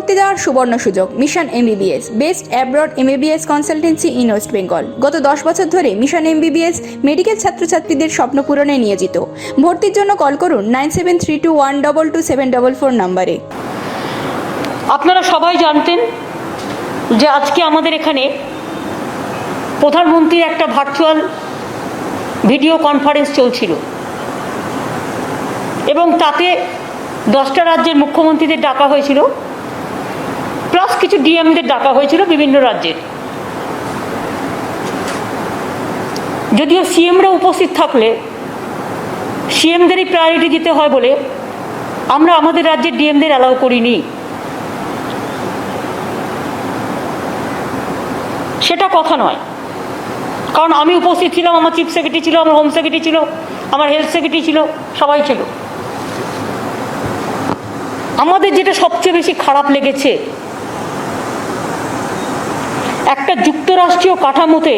ভর্তি দেওয়ার সুবর্ণ সুযোগ। Mission MBBS, best abroad MBBS consultancy in West Bengal. গত 10 বছর ধরে মিশন এমবিবিএস মেডিকেল ছাত্রছাত্রীদের স্বপ্ন পূরণে নিয়োজিত। ভর্তির জন্য কল করুন 9732122744 নম্বরে। আপনারা সবাই জানতেন যে আজকে আমাদের এখানে প্রধানমন্ত্রীর একটা ভার্চুয়াল ভিডিও কনফারেন্স চলছিল এবং তাতে 10টা রাজ্যের মুখ্যমন্ত্রীদের ডাকা হয়েছিল, প্লাস কিছু ডিএমদের ডাকা হয়েছিল বিভিন্ন রাজ্যের। যদিও সিএমরা উপস্থিত থাকলে সিএমদেরই প্রায়োরিটি দিতে হয় বলে আমরা আমাদের রাজ্যের ডিএমদের অ্যালাউ করিনি। সেটা কথা নয়, কারণ আমি উপস্থিত ছিলাম, আমার চিফ সেক্রেটারি ছিল, আমার হোম সেক্রেটারি ছিল, আমার হেলথ সেক্রেটারি ছিল, সবাই ছিল। আমাদের যেটা সবচেয়ে বেশি খারাপ লেগেছে, একটা যুক্তরাষ্ট্রীয় কাঠামোতে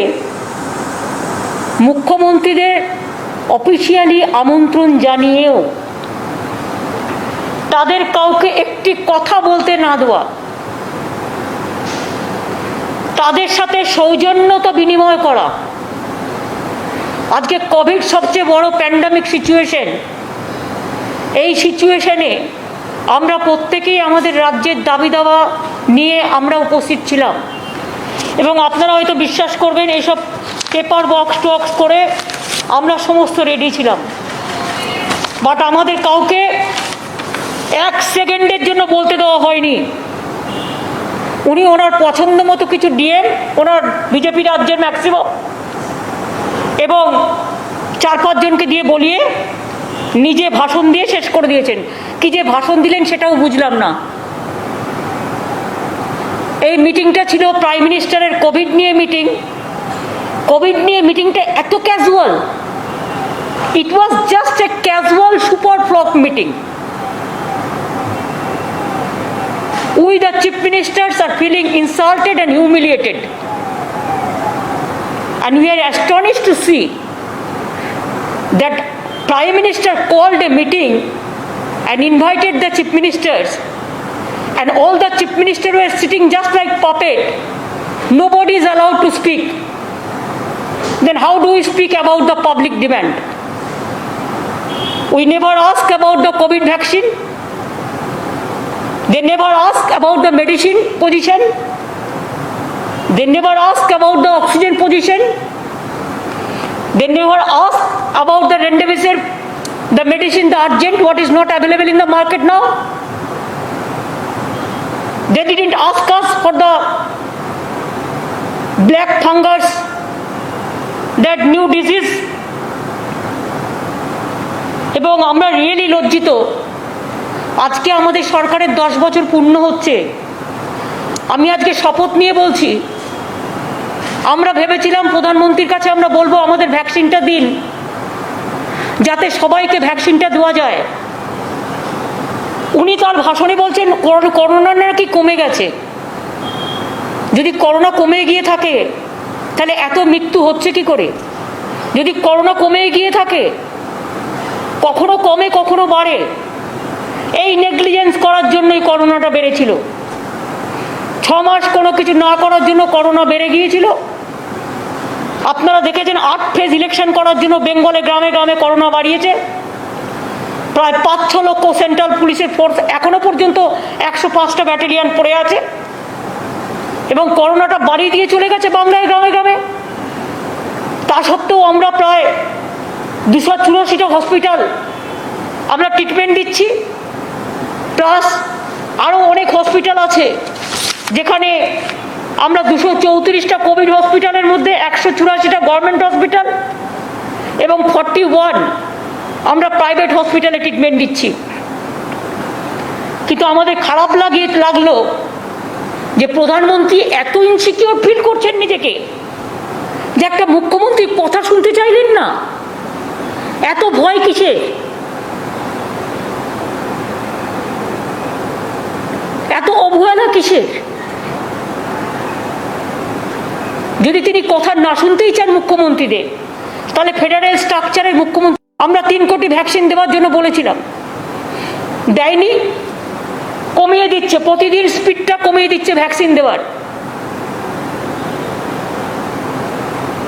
মুখ্যমন্ত্রীদের অফিসিয়ালি আমন্ত্রণ জানিয়েও তাদের কাউকে একটি কথা বলতে না দেওয়া, তাদের সাথে সৌজন্যতা বিনিময় করা। আজকে কোভিড সবচেয়ে বড় প্যান্ডামিক সিচুয়েশন, এই সিচুয়েশনে আমরা প্রত্যেকেই আমাদের রাজ্যের দাবি দাওয়া নিয়ে আমরা উপস্থিত ছিলাম এবং আপনারা হয়তো বিশ্বাস করবেন এইসব পেপার বক্স টক্স করে আমরা সমস্ত রেডি ছিলাম। বাট আমাদের কাউকে 1 সেকেন্ডের জন্য বলতে দেওয়া হয়নি। উনি ওনার পছন্দ মতো কিছু ডিএম, ওনার বিজেপি রাজ্যের ম্যাক্সিমাম এবং 4-5 জনকে দিয়ে বলিয়ে নিজে ভাষণ দিয়ে শেষ করে দিয়েছেন। কি যে ভাষণ দিলেন সেটাও বুঝলাম না। এই মিটিংটা ছিল প্রাইম মিনিস্টারের কোভিড নিয়ে মিটিং। কোভিড নিয়ে মিটিংটা এত casual, it was just a casual super flock meeting. We the chief ministers are feeling insulted and humiliated, and we are astonished to see that Prime Minister called a meeting and invited the chief ministers, and all the chief ministers were sitting just like puppet. Nobody is allowed to speak. Then how do we speak about the public demand? We never ask about the COVID vaccine. They never ask about the medicine position. They never ask about the oxygen position. They never ask about the remdesivir, the medicine, the urgent, what is not available in the market now. They didn't ask us for the black fungus, that new disease. এবং আমরা really লজ্জিত, আজকে আমাদের সরকারের 10 বছর পূর্ণ হচ্ছে। আমি আজকে শপথ নিয়ে বলছি, আমরা ভেবেছিলাম প্রধানমন্ত্রীর কাছে আমরা বলবো আমাদের ভ্যাকসিনটা দিন, যাতে সবাইকে ভ্যাকসিনটা দেওয়া যায়। উনি তার ভাষণে বলছেন করোনা নাকি কমে গেছে। যদি করোনা কমে গিয়ে থাকে তাহলে এত মৃত্যু হচ্ছে কি করে? যদি করোনা কমে গিয়ে থাকে, কখনো কমে কখনো বাড়ে, এই নেগলিজেন্স করার জন্যই করোনাটা বেড়েছিল। 6 মাস কোনো কিছু না করার জন্য করোনা বেড়ে গিয়েছিল। আপনারা দেখেছেন 8 ফেজ ইলেকশন করার জন্য বেঙ্গলে গ্রামে গ্রামে করোনা বাড়িয়েছে। প্রায় 5-6 লক্ষ সেন্ট্রাল পুলিশের ফোর্স এখনো পর্যন্ত 105টা ব্যাটালিয়ন পড়ে আছে এবং করোনাটা বাড়িয়ে দিয়ে চলে গেছে বাংলায় গ্রামে গ্রামে। তা সত্ত্বেও আমরা প্রায় 284টা হসপিটাল আমরা ট্রিটমেন্ট দিচ্ছি, প্লাস আরও অনেক হসপিটাল আছে যেখানে আমরা 234টা কোভিড হসপিটালের মধ্যে 184টা গভর্নমেন্ট হসপিটাল এবং 41 আমরা প্রাইভেট হসপিটালে ট্রিটমেন্ট দিচ্ছি। কিন্তু আমাদের খারাপ লাগলো যে প্রধানমন্ত্রী এত ইনসিকিউর ফিল করছেন নিজেকে যে একটা মুখ্যমন্ত্রী কথা শুনতে চাইলেন না। এত ভয় কিসে? এত অবহেলা কিসের? যদি তিনি কথা না শুনতেই চান মুখ্যমন্ত্রীদের, তাহলে ফেডারেল স্ট্রাকচারের মুখ্যমন্ত্রী, আমরা 3 কোটি ভ্যাকসিন দেওয়ার জন্য বলেছিলাম, দেয়নি। কমিয়ে দিচ্ছে, প্রতিদিন স্পিডটা কমিয়ে দিচ্ছে ভ্যাকসিন দেওয়ার।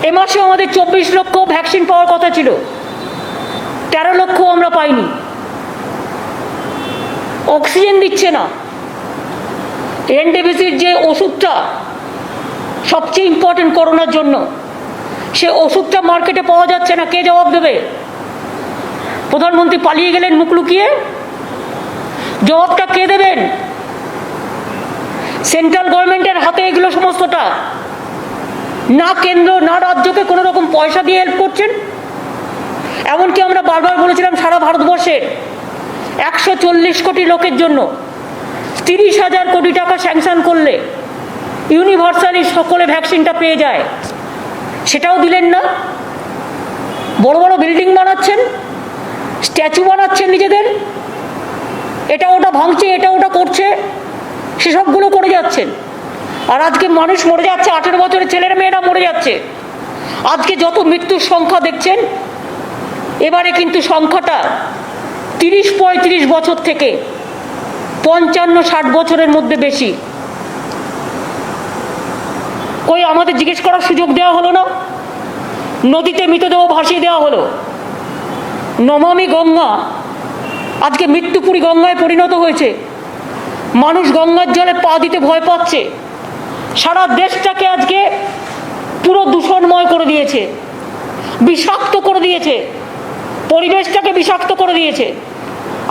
এ মাসে আমাদের 24 লক্ষ ভ্যাকসিন পাওয়ার কথা ছিল, 13 লক্ষ আমরা পাইনি। অক্সিজেন দিচ্ছে না। রেমডেসিভির যে ওষুধটা সবচেয়ে ইম্পর্টেন্ট করোনার জন্য, সে ওষুধটা মার্কেটে পাওয়া যাচ্ছে না। কে জবাব দেবে? প্রধানমন্ত্রী পালিয়ে গেলেন মুখ লুকিয়ে, জবাবটা কে দেবেন? সেন্ট্রাল গভর্নমেন্টের হাতে এগুলো সমস্তটা। না কেন্দ্র না রাজ্যকে কোনো রকম পয়সা দিয়ে হেল্প করছেন। এমনকি আমরা বারবার বলেছিলাম সারা ভারতবর্ষের 140 কোটি লোকের জন্য 30,000 কোটি টাকা স্যাংশন করলে ইউনিভার্সালি সকলে ভ্যাকসিনটা পেয়ে যায়, সেটাও দিলেন না। বড় বড় বিল্ডিং বানাচ্ছেন, স্ট্যাচু বানাচ্ছেন নিজেদের, এটা ওটা ভাঙছে, এটা ওটা করছে, সেসবগুলো করে যাচ্ছেন। আর আজকে মানুষ মরে যাচ্ছে, 18 বছরের ছেলেরা মেয়েরা মরে যাচ্ছে। আজকে যত মৃত্যুর সংখ্যা দেখছেন, এবারে কিন্তু সংখ্যাটা 30-35 বছর থেকে 55-60 বছরের মধ্যে বেশি। কই আমাদের জিজ্ঞেস করার সুযোগ দেওয়া হলো না? নদীতে মৃতদেহ ভাসিয়ে দেওয়া হলো। নমামি গঙ্গা আজকে মৃত্যুপুরী গঙ্গায় পরিণত হয়েছে। মানুষ গঙ্গার জলে পা দিতে ভয় পাচ্ছে। সারা দেশটাকে আজকে পুরো দূষণময় করে দিয়েছে, বিষাক্ত করে দিয়েছে, পরিবেশটাকে বিষাক্ত করে দিয়েছে।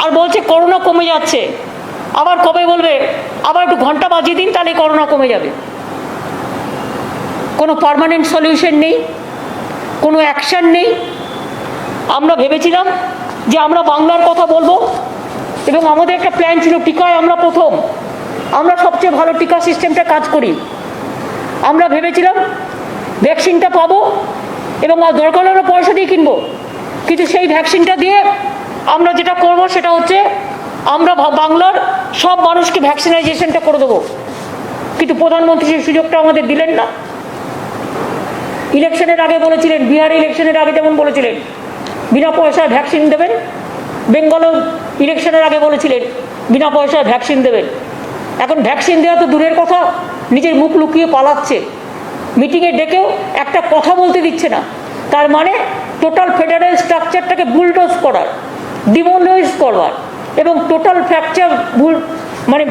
আর বলছে করোনা কমে যাচ্ছে। আবার কবে বলবে আবার একটু ঘন্টা বাজিয়ে দিন, তাহলে করোনা কমে যাবে। কোনো পার্মানেন্ট সলিউশন নেই, কোনো অ্যাকশন নেই। আমরা ভেবেছিলাম যে আমরা বাংলার কথা বলবো, এবং আমাদের একটা প্ল্যান ছিল টিকায় আমরা প্রথম, আমরা সবচেয়ে ভালো টিকা সিস্টেমটা কাজ করি। আমরা ভেবেছিলাম ভ্যাকসিনটা পাবো এবং দরকার হলে পয়সা দিয়ে কিনবো, কিন্তু সেই ভ্যাকসিনটা দিয়ে আমরা যেটা করব সেটা হচ্ছে আমরা বাংলার সব মানুষকে ভ্যাকসিনাইজেশনটা করে দেবো। কিন্তু প্রধানমন্ত্রী সেই সুযোগটা আমাদের দিলেন না। ইলেকশনের আগে বলেছিলেন, বিহার ইলেকশনের আগে যেমন বলেছিলেন বিনা পয়সায় ভ্যাকসিন দেবেন, বেঙ্গলেও ইলেকশনের আগে বলেছিলেন বিনা পয়সায় ভ্যাকসিন দেবেন। এখন ভ্যাকসিন দেওয়া তো দূরের কথা, নিজের মুখ লুকিয়ে পালাচ্ছে। মিটিংয়ে ডেকেও একটা কথা বলতে দিচ্ছে না। তার মানে টোটাল ফেডারেল স্ট্রাকচারটাকে বুলডোজ করার, ডিমোলাইজ করবার এবং টোটাল ফ্র্যাকচার মানে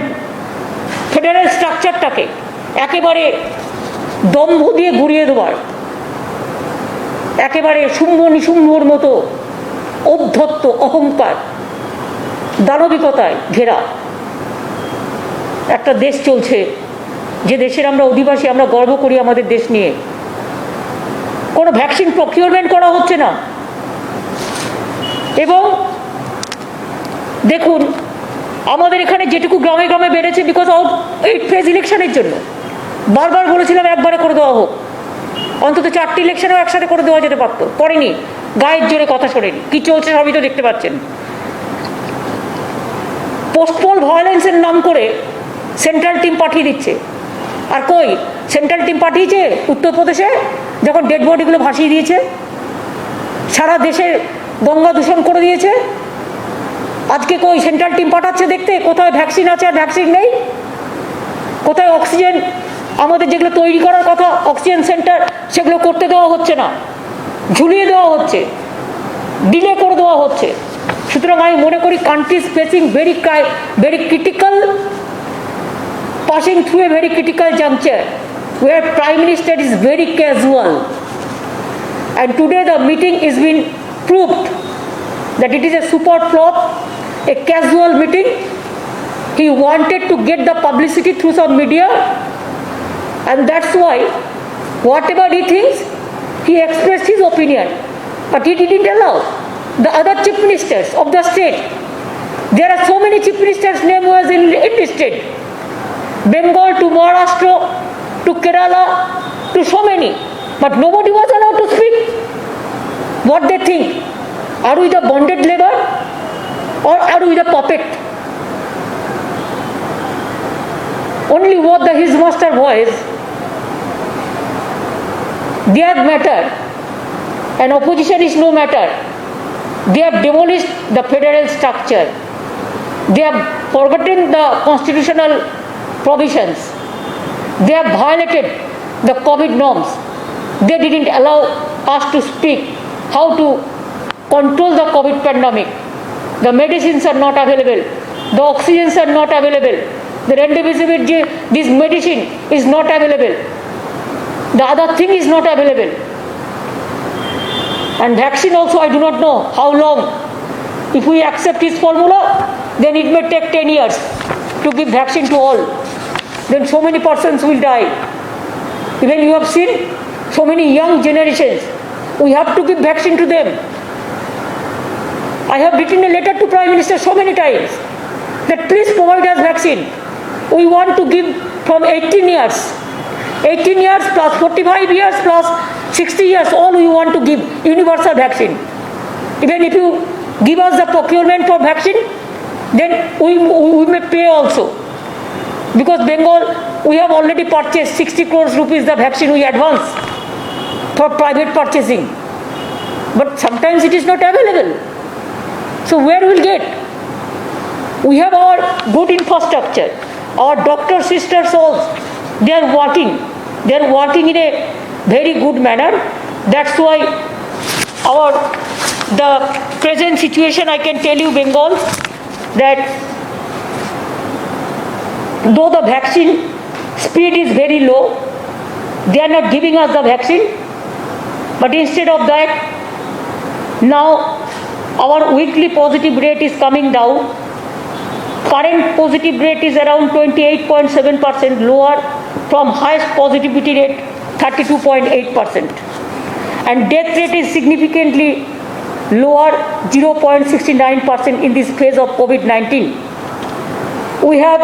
ফেডারেল স্ট্রাকচারটাকে একেবারে দম্ভ দিয়ে ঘুরিয়ে দেওয়ার, একেবারে শুম্ভ নিশুম্ভর মতো ঔদ্ধত্য, অহংকার, দানবিকতায় ঘেরা একটা দেশ চলছে, যে দেশের আমরা অধিবাসী। আমরা গর্ব করি আমাদের দেশ নিয়ে। কোনো ভ্যাকসিন প্রকিউরমেন্ট করা হচ্ছে না। এবং দেখুন আমাদের এখানে যেটুকু গ্রামে গ্রামে বেড়েছে বিকজ অফ এই ফেজ ইলেকশনের জন্য। বারবার বলেছিলাম একবারে করে দেওয়া হোক, অন্তত 4টি ইলেকশনেও একসাথে করে দেওয়া যেতে পারতো, করেনি। গায়ের জোরে কথা শোনেনি। কি চলছে সবই তো দেখতে পাচ্ছেন। পোস্টপোল ভায়োলেন্সের নাম করে সেন্ট্রাল টিম পাঠিয়ে দিচ্ছে। আর কই সেন্ট্রাল টিম পাঠিয়েছে উত্তরপ্রদেশে, যখন ডেড বডিগুলো ভাসিয়ে দিয়েছে, সারা দেশের গঙ্গা দূষণ করে দিয়েছে। আজকে কই সেন্ট্রাল টিম পাঠাচ্ছে দেখতে কোথায় ভ্যাকসিন আছে আর ভ্যাকসিন নেই, কোথায় অক্সিজেন আমাদের যেগুলো তৈরি করার কথা অক্সিজেন সেন্টার, সেগুলো করতে দেওয়া হচ্ছে না, ঝুলিয়ে দেওয়া হচ্ছে, ডিলে করে দেওয়া হচ্ছে। সুতরাং আমি মনে করি country is facing very critical, passing through a very critical juncture where Prime Minister is very casual, and today the meeting is been proved that it is a super flop, a casual meeting. He wanted to get the publicity through some media, and that's why whatever he thinks, he expressed his opinion, but he didn't allow the other chief ministers of the state. There are so many chief ministers' name was enlisted, Bengal to Maharashtra to Kerala to so many, but nobody was allowed to speak what they think. Are we the bonded labor or are we the puppet? Only what his master voice, their matter, and opposition is no matter. They have demolished the federal structure. They have forgotten the constitutional provisions. They have violated the COVID norms. They didn't allow us to speak how to control the COVID pandemic. The medicines are not available. The oxygens are not available. The remdesivir, this medicine is not available. The other thing is not available. And vaccine also, I do not know how long. If we accept his formula, then it may take 10 years to give vaccine to all. Then so many persons will die. Even you have seen so many young generations. We have to give vaccine to them. I have written a letter to Prime Minister so many times that please provide us vaccine. We want to give from 18 years. 18 years plus 45 years plus 60 years, all we want to give universal vaccine. Even if you give us the procurement for vaccine, then we may pay also. Because Bengal, we have already purchased 60 crores rupees the vaccine we advance for private purchasing. But sometimes it is not available. So where will get? We have our good infrastructure. Our doctor sisters also, they are working. They are working in a very good manner. That's why the present situation, I can tell you, Bengal, that though the vaccine speed is very low, they are not giving us the vaccine. But instead of that, now our weekly positive rate is coming down. Current positive rate is around 28.7%, lower from highest positivity rate 32.8%. And death rate is significantly lower, 0.69% in this phase of COVID-19. We have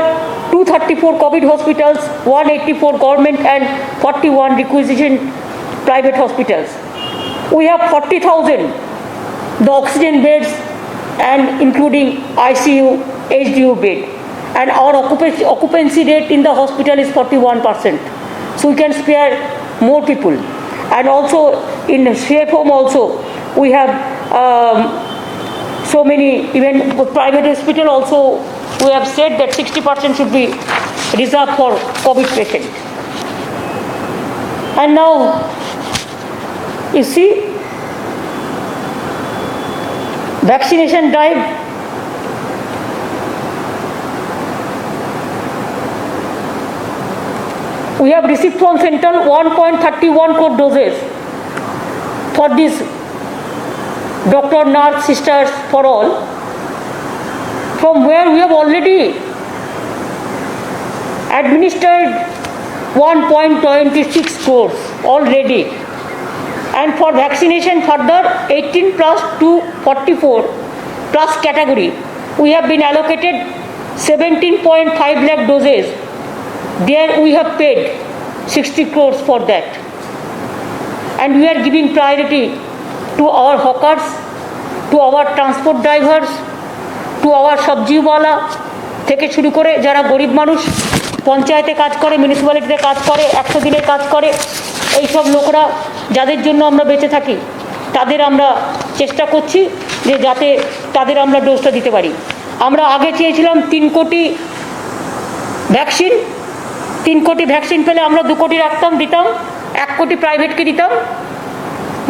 234 COVID hospitals, 184 government and 41 requisition private hospitals. We have 40,000 the oxygen beds and including ICU, HDU bed. And our occupancy rate in the hospital is 41%. So we can spare more people. And also in safe home also, we have so many, even private hospital also, we have said that 60% should be reserved for COVID patients. And now, you see, vaccination drive, we have received from Central 1.31 crore doses for this doctor, nurse, sisters, for all, from where we have already administered 1.26 crores already. And for vaccination further 18 plus to 44 plus category, we have been allocated 17.5 lakh doses. There we have paid 60 crores for that. And we are giving priority to our hawkers, to our transport drivers, to our সবজিওয়ালা থেকে শুরু করে যারা গরিব মানুষ পঞ্চায়েতে কাজ করে, মিউনিসিপ্যালিটিতে কাজ করে, 100 দিনের কাজ করে, এই সব লোকরা যাদের জন্য আমরা বেঁচে থাকি, তাদের আমরা চেষ্টা করছি যে যাতে তাদের আমরা ডোজটা দিতে পারি। আমরা আগে চেয়েছিলাম 3 কোটি ভ্যাকসিন, 3 কোটি ভ্যাকসিন পেলে আমরা 2 কোটি রাখতাম, দিতাম, 1 কোটি প্রাইভেটকে দিতাম,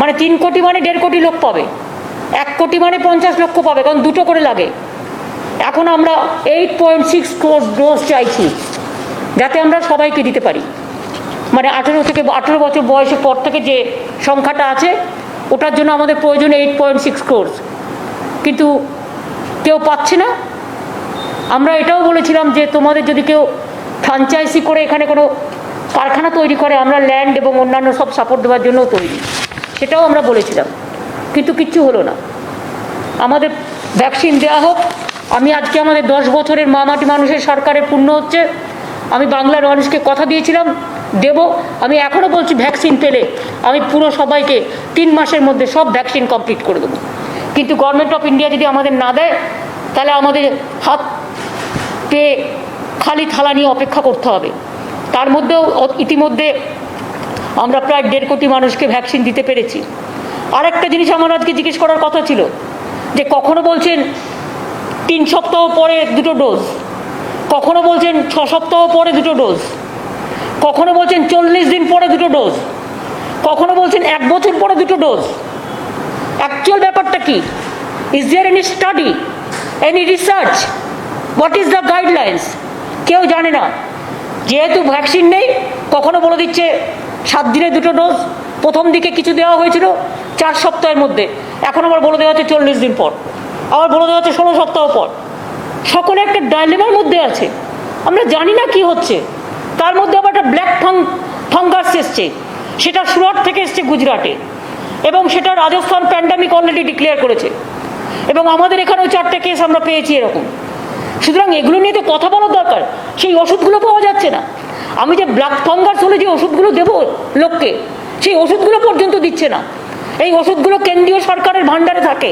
মানে 3 কোটি মানে 1.5 কোটি লোক পাবে, 1 কোটি মানে 50 লক্ষ পাবে, কারণ 2টো করে লাগে। এখন আমরা 8.6 crore ডোজ চাইছি যাতে আমরা সবাইকে দিতে পারি। মানে 18 বছর বয়সের পর থেকে যে সংখ্যাটা আছে ওটার জন্য আমাদের প্রয়োজন 8.6 crore, কিন্তু কেউ পাচ্ছে না। আমরা এটাও বলেছিলাম যে তোমাদের যদি কেউ ফ্র্যাঞ্চাইজি করে এখানে কোনো কারখানা তৈরি করে, আমরা ল্যান্ড এবং অন্যান্য সব সাপোর্ট দেওয়ার জন্য তৈরি, সেটাও আমরা বলেছিলাম, কিন্তু কিচ্ছু হলো না। আমাদের ভ্যাকসিন দেওয়া হোক। আমি আজকে আমাদের 10 বছরের মামাটি মানুষের সরকারের পূর্ণ হচ্ছে, আমি বাংলার মানুষকে কথা দিয়েছিলাম দেব। আমি এখনও বলছি ভ্যাকসিন পেলে আমি পুরো সবাইকে 3 মাসের মধ্যে সব ভ্যাকসিন কমপ্লিট করে দেবো। কিন্তু গভর্নমেন্ট অফ ইন্ডিয়া যদি আমাদের না দেয় তাহলে আমাদের হাত পেয়ে খালি থালা নিয়ে অপেক্ষা করতে হবে। তার মধ্যেও ইতিমধ্যে আমরা প্রায় 1.5 কোটি মানুষকে ভ্যাকসিন দিতে পেরেছি। আরেকটা জিনিস আমার আজকে জিজ্ঞেস করার কথা ছিল যে কখনো বলছেন 3 সপ্তাহ পরে 2টো ডোজ, কখনো বলছেন 6 সপ্তাহ পরে 2টো ডোজ, কখনো বলছেন 40 দিন পরে 2টো ডোজ, কখনো বলছেন 1 বছর পরে 2টো ডোজ। অ্যাকচুয়াল ব্যাপারটা কি? Is there any study, any research? What is the guidelines? কেউ জানে না। যেহেতু ভ্যাকসিন নেই, কখনো বলে দিচ্ছে 7 দিনে 2টো ডোজ, প্রথম দিকে কিছু দেওয়া হয়েছিল 4 সপ্তাহের মধ্যে, এখন আবার বলে দেওয়া হচ্ছে 40 দিন পর, আবার বলে দেওয়া হচ্ছে 16 সপ্তাহ পর। সকলে একটা ডাইলেমার মধ্যে আছে, আমরা জানি না কি হচ্ছে। তার মধ্যে আবার একটা ব্ল্যাক ফাঙ্গাস এসছে, সেটা সুরাট থেকে এসছে গুজরাটে, এবং সেটা রাজস্থান প্যান্ডামিক অলরেডি ডিক্লেয়ার করেছে, এবং আমাদের এখানেও 4টে কেস আমরা পেয়েছি এরকম। সুতরাং এগুলো নিয়ে তো কথা বলার দরকার। সেই ওষুধগুলো পাওয়া যাচ্ছে না। আমি যে ব্ল্যাক ফাঙ্গাস হলে যে ওষুধগুলো দেবো লোককে, সেই ওষুধগুলো পর্যন্ত দিচ্ছে না। এই ওষুধগুলো কেন্দ্রীয় সরকারের ভাণ্ডারে থাকে,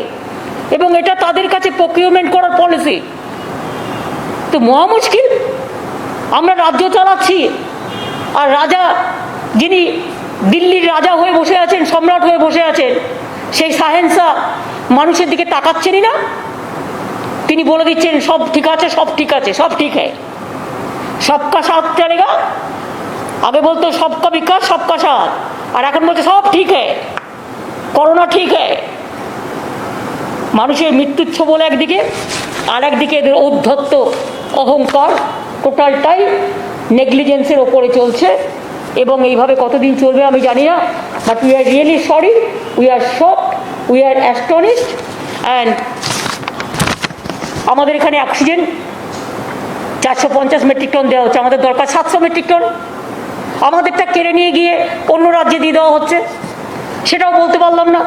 এবং এটা তাদের কাছে প্রকিউরমেন্ট করার পলিসি। তো মহা মুশকিল। আমরা রাজ্য চালাচ্ছি, আর রাজা, যিনি দিল্লির রাজা হয়ে বসে আছেন, সম্রাট হয়ে বসে আছেন, সেই সাহেন্সা মানুষের দিকে তাকাচ্ছেনই না। তিনি বলে দিচ্ছেন সব ঠিক আছে, সব ঠিক আছে, সব ঠিক হ্যায়, সবকা সাথ চলেগা। আগে বলতো সবকা বিকাশ সবকা সাথ, আর এখন বলছে সব ঠিক হ্যায়, করোনা ঠিক হ্যায়। মানুষের মৃত্যুচ্ছ বলে একদিকে, আর একদিকে এদের ঔদ্ধত্য, অহংকার, টোটালটাই নেগলিজেন্সের ওপরে চলছে। এবং এইভাবে কতদিন চলবে আমি জানি না, but we are really sorry, we are shocked, we are astonished. And আমাদের এখানে অক্সিজেন 450 মেট্রিক টন দেওয়া হচ্ছে, আমাদের দরকার 700 মেট্রিক টন। আমাদেরটা কেড়ে নিয়ে গিয়ে অন্য রাজ্যে দিয়ে দেওয়া হচ্ছে, সেটাও বলতে পারলাম না।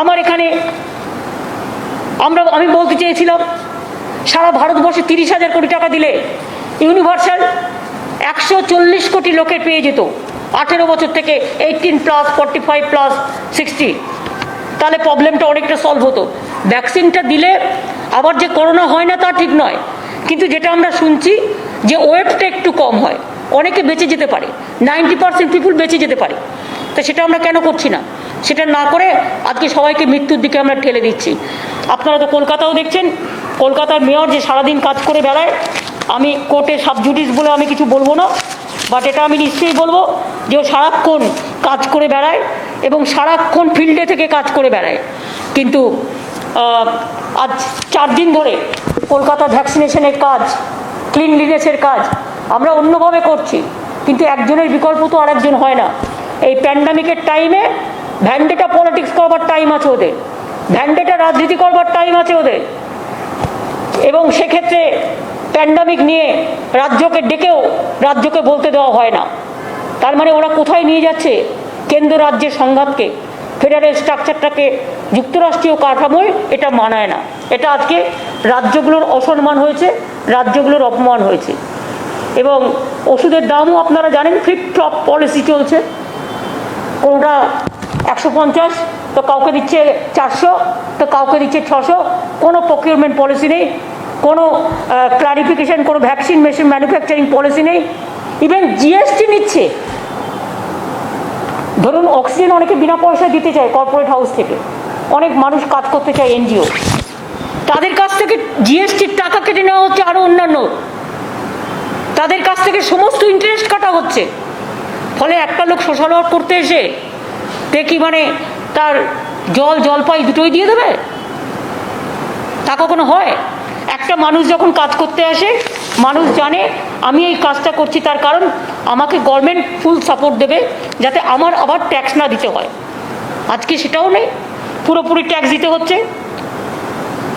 আমার এখানে আমি বলতে চেয়েছিলাম, সারা ভারতবর্ষে 30,000 কোটি টাকা দিলে ইউনিভার্সাল 140 কোটি লোকের পেয়ে যেত, 18 বছর থেকে 18+, 45+, 60। তাহলে প্রবলেমটা অনেকটা সলভ হতো। ভ্যাকসিনটা দিলে আবার যে করোনা হয় না তা ঠিক নয়, কিন্তু যেটা আমরা শুনছি যে ওয়েটটা একটু কম হয়, অনেকে বেঁচে যেতে পারে, 90% পিপুল বেঁচে যেতে পারে। তো সেটা আমরা কেন করছি না? সেটা না করে আজকে সবাইকে মৃত্যুর দিকে আমরা ঠেলে দিচ্ছি। আপনারা তো কলকাতাও দেখছেন, কলকাতার মেয়র যে সারাদিন কাজ করে বেড়ায়। আমি কোর্টে সাবজুডিস বলে আমি কিছু বলবো না, বাট এটা আমি নিশ্চয়ই বলবো যে ও সারাক্ষণ কাজ করে বেড়ায় এবং সারাক্ষণ ফিল্ডে থেকে কাজ করে বেড়ায়। কিন্তু আজ 4 দিন ধরে কলকাতা ভ্যাকসিনেশনের কাজ, ক্লিনলিনেসের কাজ আমরা অন্যভাবে করছি, কিন্তু একজনের বিকল্প তো আরেকজন হয় না। এই প্যান্ডামিকের টাইমে ভ্যান্ডেটা পলিটিক্স করবার টাইম আছে ওদের, ভ্যান্ডেটা রাজনীতি করবার টাইম আছে ওদের। এবং সেক্ষেত্রে প্যান্ডামিক নিয়ে রাজ্যকে ডেকেও রাজ্যকে বলতে দেওয়া হয় না। তার মানে ওরা কোথায় নিয়ে যাচ্ছে? কেন্দ্র রাজ্যের সংঘাতকে, ফেডারেল স্ট্রাকচারটাকে, যুক্তরাষ্ট্রীয় কাঠামোয় এটা মানায় না। এটা আজকে রাজ্যগুলোর অসম্মান হয়েছে, রাজ্যগুলোর অপমান হয়েছে। এবং ওষুধের দামও আপনারা জানেন, ফ্লিপ ফ্লপ পলিসি চলছে। কোনোটা 150 তো কাউকে দিচ্ছে 400, তো কাউকে দিচ্ছে 600। কোনো প্রকিউরমেন্ট পলিসি নেই, কোনো ক্লারিফিকেশন, কোনো ভ্যাকসিন মেশিন ম্যানুফ্যাকচারিং পলিসি নেই। ইভেন জিএসটি নিচ্ছে। ধরুন অক্সিজেন অনেকে বিনা পয়সায় দিতে চায় কর্পোরেট হাউস থেকে, অনেক মানুষ কাজ করতে চায় এনজিও, তাদের কাছ থেকে জিএসটির টাকা কেটে নেওয়া হচ্ছে, আরও অন্যান্য তাদের কাছ থেকে সমস্ত ইন্টারেস্ট কাটা হচ্ছে। ফলে একটা লোক সোশ্যাল ওয়ার্ক করতে এসে দেখি মানে তার জলপাই দুটোই দিয়ে দেবে, তা কখনো হয়? একটা মানুষ যখন কাজ করতে আসে, মানুষ জানে আমি এই কাজটা করছি তার কারণ আমাকে গভর্নমেন্ট ফুল সাপোর্ট দেবে, যাতে আমার আবার ট্যাক্স না দিতে হয়। আজকে সেটাও নেই, পুরোপুরি ট্যাক্স দিতে হচ্ছে।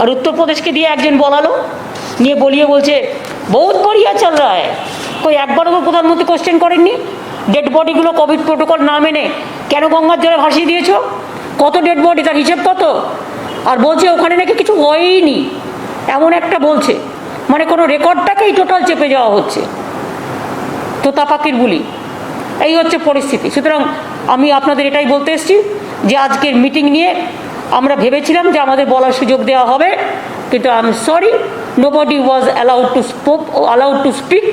আর উত্তরপ্রদেশকে দিয়ে একজন বলালো, নিয়ে বলিয়ে বলছে বহুত বড়িয়া চল রা হ্যায়। কই একবারও তো প্রধানমন্ত্রী কোশ্চেন করেননি? ডেড বডিগুলো কোভিড প্রোটোকল না মেনে কেন গঙ্গার জলে ভাসিয়ে দিয়েছ? কত ডেড বডি, তার হিসেব কত? আর বলছে ওখানে নাকি কিছু হয়ইনি, এমন একটা বলছে। মানে কোনো রেকর্ডটাকেই টোটাল চেপে যাওয়া হচ্ছে, তোতা পাখির বুলি। এই হচ্ছে পরিস্থিতি। সুতরাং আমি আপনাদের এটাই বলতে এসেছি যে আজকের মিটিং নিয়ে আমরা ভেবেছিলাম যে আমাদের বলার সুযোগ দেওয়া হবে, কিন্তু I am sorry, nobody was allowed to speak.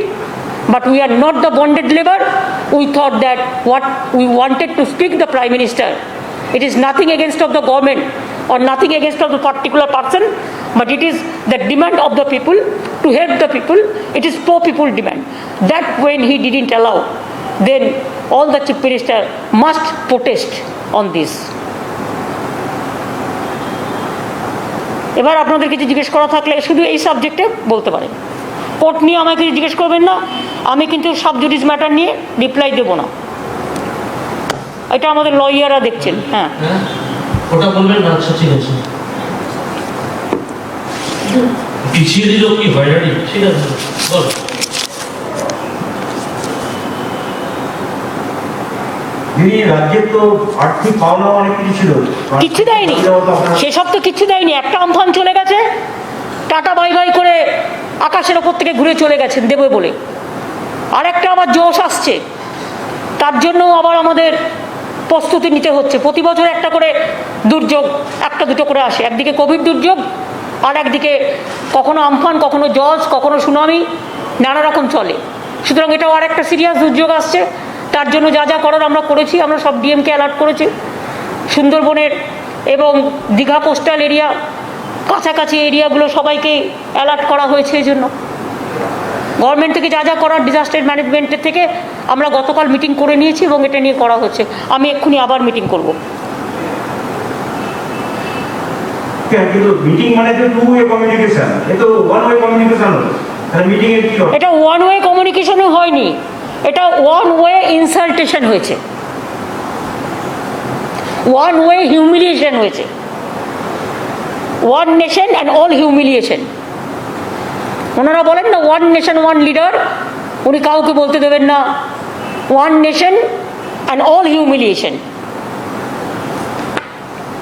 But we are not the bonded labor. We thought that what we wanted to speak, the Prime Minister. It is nothing against of the government or nothing against of the particular person, but it is the demand of the people to help the people. It is pro-people demand. That when he didn't allow, then all the chief minister must protest on this. এবার আপনাদের কিছু জিজ্ঞেস করা থাকলে শুধু এই সাবজেক্টে বলতে পারেন। কোর্ট নিয়ে আমাকে কিছু জিজ্ঞেস করবেন না, আমি কিন্তু সাব জুডিস ম্যাটার নিয়ে রিপ্লাই দেবো না। এটা আমাদের লয়াররা দেখছেন। হ্যাঁ, ওটা বলবেন না। আচ্ছা ঠিক আছে, পিছিয়ে দিল কি হয়রানি? ঠিক আছে বল। দিদি, রাজ্যের তো আর্থিক পাওনা অনেক কিছু ছিল, কিচ্ছু দেয়নি, সেসব তো কিচ্ছু দেয়নি। একটা আমফান চলে গেছে, টাটা বাই বাই করে আকাশের ওপর থেকে ঘুরে চলে গেছেন দেবে বলে। আর একটা আবার জোশ আসছে, তার জন্য আবার আমাদের প্রস্তুতি নিতে হচ্ছে। প্রতি বছর একটা করে দুর্যোগ, একটা দুটো করে আসে। একদিকে কোভিড দুর্যোগ, আর একদিকে কখনো আমফান, কখনো জজ, কখনো সুনামি, নানা রকম চলে। সুতরাং এটাও আর একটা সিরিয়াস দুর্যোগ আসছে। তার জন্য যা যা করার আমরা করেছি, আমরা সব ডিএমকে অ্যালার্ট করেছি। সুন্দরবনের এবং দীঘা কোস্টাল এরিয়া, কাছাকাছি এরিয়াগুলো সবাইকে অ্যালার্ট করা হয়েছে। এই জন্য গভর্নমেন্ট থেকে যা যা করার ডিজাস্টার ম্যানেজমেন্টের থেকে আমরা গতকাল মিটিং করে নিয়েছি এবং এটা নিয়ে করা হচ্ছে। আমি এক্ষুনি আবার মিটিং করব। কিন্তু মিটিং মানে তো টু ওয়ে কমিউনিকেশন, এ তো ওয়ান ওয়ে কমিউনিকেশন হলো। তাহলে মিটিং এর কি হবে? এটা ওয়ান ওয়ে কমিউনিকেশনও হয়নি, এটা ওয়ান ওয়ে ইনসাল্টেশন হয়েছে, ওয়ান ওয়ে হিউমিলিয়েশন হয়েছে। One nation and all humiliation. ওনারা বলেন না ওয়ান নেশন ওয়ান লিডার, উনি কাউকে বলতে দেবেন না one nation and all humiliation.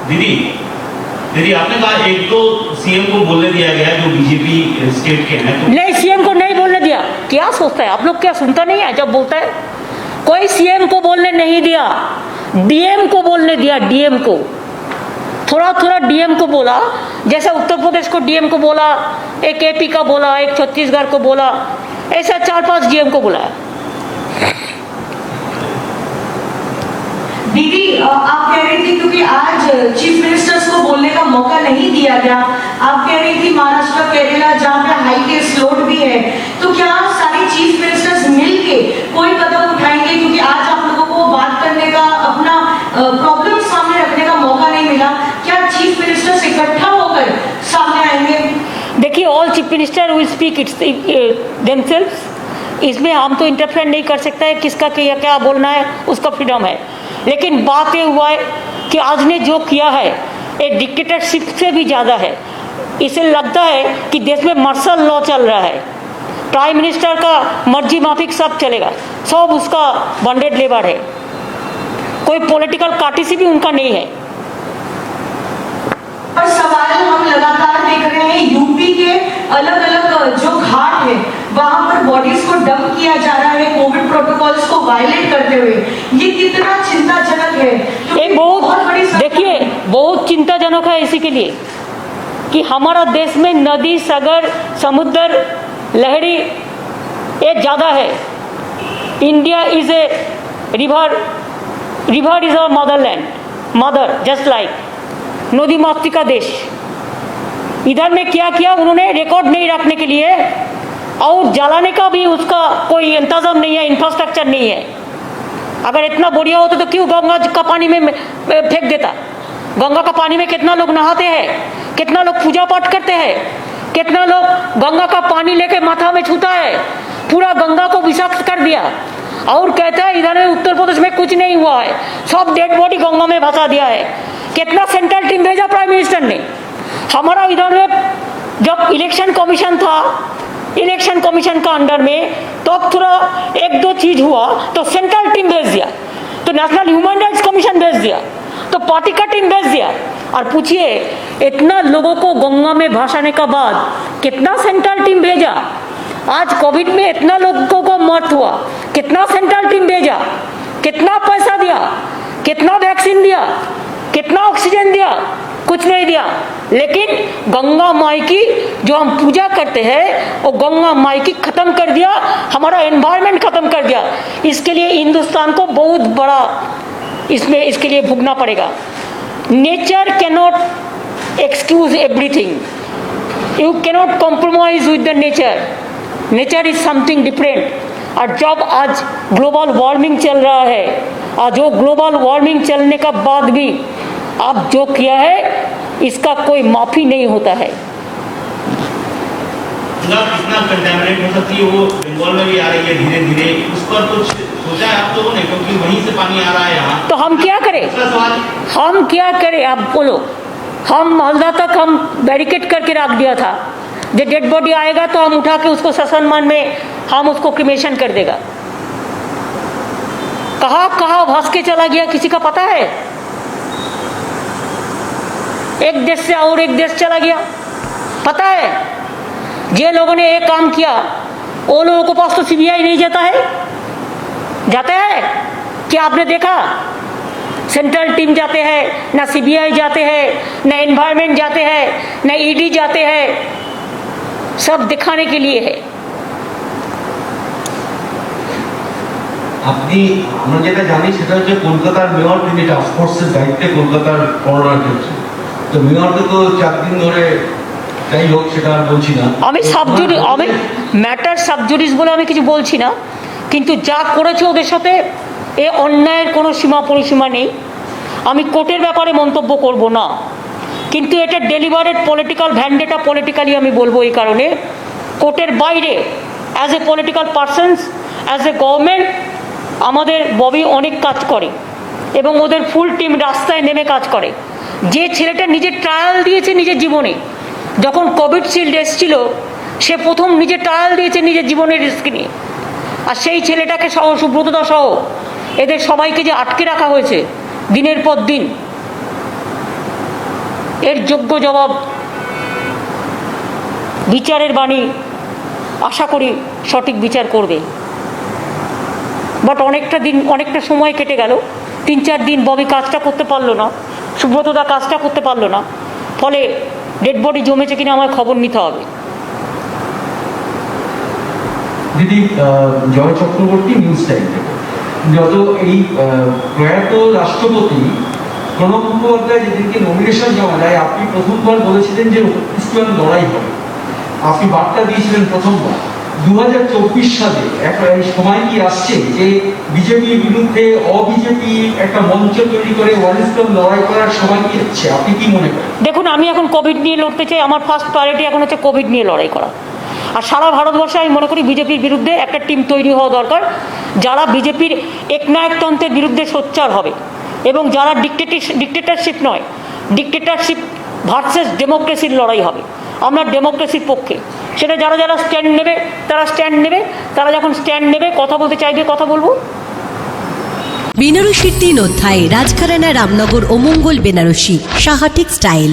दीदी दीदी आपने कहा एक तो सीएम को बोलने दिया गया जो बीजेपी स्टेट के हैं तो नहीं, सीएम को नहीं बोलने दिया। क्या सोचता है आप लोग, क्या सुनता नहीं है जब बोलता है? कोई सीएम को बोलने नहीं दिया, डीएम को बोलने दिया। डीएम को थोड़ा थोड़ा डीएम को बोला, जैसा उत्तर प्रदेश को डीएम को बोला, एक एपी का बोला, एक छत्तीसगढ़ को बोला, ऐसा 4-5 डीएम को बोला। दीदी, आप कह रही थी क्योंकि आज चीफ मिनिस्टर्स को बोलने का मौका नहीं दिया गया, आप कह रही थी महाराष्ट्र, केरला जहाँ पे हाई केस लोड भी है, तो क्या सारे चीफ मिनिस्टर्स मिलके कोई कदम उठाएंगे? क्योंकि आज आप लोगों को बात करने का, अपना प्रॉब्लम सामने रखने का मौका नहीं मिला। क्या चीफ मिनिस्टर्स इकट्ठा होकर सामने आएंगे? देखिए, all chief minister will speak it's themselves. इसमें हम तो इंटरफेयर नहीं कर सकते हैं, किसका क्या बोलना है उसका फ्रीडम है। लेकिन बात ये हुआ है कि आज ने जो किया है एक डिक्टेटरशिप से भी ज़्यादा है। इसे लगता है कि देश में मार्शल लॉ चल रहा है, प्राइम मिनिस्टर का मर्जी माफिक सब चलेगा, सब उसका बॉन्डेड लेबर है, कोई पॉलिटिकल पार्टी भी उनका नहीं है। और सवाल हम लगातार देख रहे हैं, यूपी के अलग अलग जो घाट है वहां पर बॉडीज को डंप किया जा रहा है कोविड प्रोटोकॉल्स को वायलेट करते हुए। ये कितना चिंताजनक है? ये बहुत देखिए, बहुत चिंताजनक है इसी के लिए कि हमारा देश में नदी, सागर, समुद्र, लहरी ये ज़्यादा है। India is a river, river is our Motherland, mother just like नदी मातृ का देश। इधर में क्या किया उन्होंने, रिकॉर्ड नहीं रखने के लिए, और जलाने का भी उसका कोई इंतजाम नहीं है, इंफ्रास्ट्रक्चर नहीं है। अगर इतना बढ़िया होता तो क्यों गंगा का पानी में फेंक देता? गंगा का पानी में कितना लोग नहाते हैं, कितना लोग पूजा पाठ करते हैं, कितना लोग गंगा का पानी लेके माथा में छूता है। पूरा गंगा को विषाक्त कर दिया और कहता है इधर में उत्तर प्रदेश में कुछ नहीं हुआ है, सब डेड बॉडी गंगा में भसा दिया है। कितना सेंट्रल टीम भेजा प्राइम मिनिस्टर ने? हमारा इधर में जब इलेक्शन कमीशन था, इलेक्शन कमीशन का अंडर में तो थोड़ा एक दो चीज हुआ तो सेंट्रल टीम भेज दिया, तो नेशनल ह्यूमन राइट्स कमीशन भेज दिया, तो पार्टी का टीम भेज दिया। और पूछिए, इतना लोगों को गंगा में भासाने का बाद कितना सेंट्रल टीम भेजा? आज कोविड में इतना लोगों को मौत हुआ, कितना सेंट्रल टीम भेजा, कितना पैसा दिया, कितना वैक्सीन दिया, कितना ऑक्सीजन दिया? कुछ नहीं दिया। लेकिन गंगा माई की जो हम पूजा करते हैं वो गंगा माई की खत्म कर दिया, हमारा एनवायरनमेंट खत्म कर दिया। इसके लिए हिंदुस्तान को बहुत बड़ा इसमें इसके लिए भुगतना पड़ेगा। Nature cannot excuse everything, you cannot compromise with the nature, nature is something different. और जब आज ग्लोबल वार्मिंग चल रहा है और जो ग्लोबल वार्मिंग चलने का बाद भी आप जो किया है इसका कोई माफ़ी नहीं होता है। गंगा कितना कंटेमिनेट हो सकती है, वो बंगाल में भी आ रही है धीरे धीरे, उस पर कुछ सोचा है आप लोगों ने? क्योंकि वहीं से पानी आ रहा है यहाँ। तो हम क्या करें, दूसरा सवाल, हम क्या करें आप बोलो। हम मालदा तक हम बैरिकेड करके रख दिया था, जब डेड बॉडी आएगा तो हम उठा के उसको ससनमान में हम उसको क्रिमेशन कर देगा। कहाँ कहाँ भास के चला गया किसी का पता है? एक देश से और एक देश चला गया, पता है? जे लोगों ने ये काम किया वो लोगों को पास तो सीबीआई नहीं जाता है, जाता है क्या? आपने देखा सेंट्रल टीम जाते हैं, ना सीबीआई जाते हैं, ना एनवायरमेंट जाते हैं, ना ईडी जाते हैं, सब दिखाने के लिए है। আপনি আমরা যেটা জানি সেটা হচ্ছে কলকাতার মেয়র তিনি টাস্কফোর্সের দায়িত্বে কলকাতার করোনার ক্ষেত্রে, তো মেয়রকে তো 4 দিন ধরে, যাই হোক সেটা আর বলছি না। আমি সাবজুরি, আমি ম্যাটার সাবজুরিস বলে আমি কিছু বলছি না, কিন্তু যা করেছে ওদের সাথে এ অন্যায়ের কোনো সীমা পরিসীমা নেই। আমি কোর্টের ব্যাপারে মন্তব্য করব না, কিন্তু এটা ডেলিভারেড পলিটিক্যাল ভ্যান্ডেটা, পলিটিক্যালি আমি বলবো এই কারণে কোর্টের বাইরে as a political persons, as a government আমাদের ববি অনেক কাজ করে এবং ওদের ফুল টিম রাস্তায় নেমে কাজ করে। যে ছেলেটা নিজের ট্রায়াল দিয়েছে নিজের জীবনে, যখন কোভিডশিল্ড এসেছিল সে প্রথম নিজে ট্রায়াল দিয়েছে নিজের জীবনের রিস্ক নিয়ে, আর সেই ছেলেটাকে সহ সুব্রতদা সহ এদের সবাইকে যে আটকে রাখা হয়েছে দিনের পর দিন, এর যোগ্য জবাব বিচারের বাণী আশা করি সঠিক বিচার করবে। বাট অনেকটা দিন, অনেকটা সময় কেটে গেল, 3-4 দিন ববি কাজটা করতে পারলো না, সুব্রতদা কাজটা করতে পারলো না, ফলে ডেড বডি জমেছে কিনা আমার খবর নিতে হবে। দিদি, জয় চক্রবর্তী, নিউজ টাইম থেকে। যত এই প্রয়াত রাষ্ট্রপতি প্রণব মুখোপাধ্যায় যেদিনকে নমিনেশন জমা দেয়, আপনি প্রথমবার বলেছিলেন যে ইসলাম লড়াই হবে, আপনি বার্তা দিয়েছিলেন প্রথমবার। 2024 সালে একটা সময় কি আসছে যে বিজেপির বিরুদ্ধে অবিজেপি একটা মঞ্চ তৈরি করে ওয়ান ইসলাম লড়াই করার সময় কি হচ্ছে, আপনি কি মনে করেন? দেখুন, আমি এখন কোভিড নিয়ে লড়তে চাই, আমার ফার্স্ট প্রায়োরিটি এখন হচ্ছে কোভিড নিয়ে লড়াই করা। আর সারা ভারতবর্ষে আমি মনে করি বিজেপির বিরুদ্ধে একটা টিম তৈরি হওয়া দরকার, যারা বিজেপির একনায়কতন্ত্রের বিরুদ্ধে সোচ্চার হবে এবং যারা ডিক্টেটরশিপ নয়, ডিক্টেটরশিপ ভার্সেস ডেমোক্রেসির লড়াই হবে। আমরা ডেমোক্রেসির পক্ষে, সেটা যারা যারা স্ট্যান্ড নেবে তারা স্ট্যান্ড নেবে, তারা যখন স্ট্যান্ড নেবে কথা বলতে চাইবে কথা বলবো। বেনারসির 3 অধ্যায়, রাজঘরানা, রামনগর ও মঙ্গল বেনারসি, সাহা টেক্সটাইল।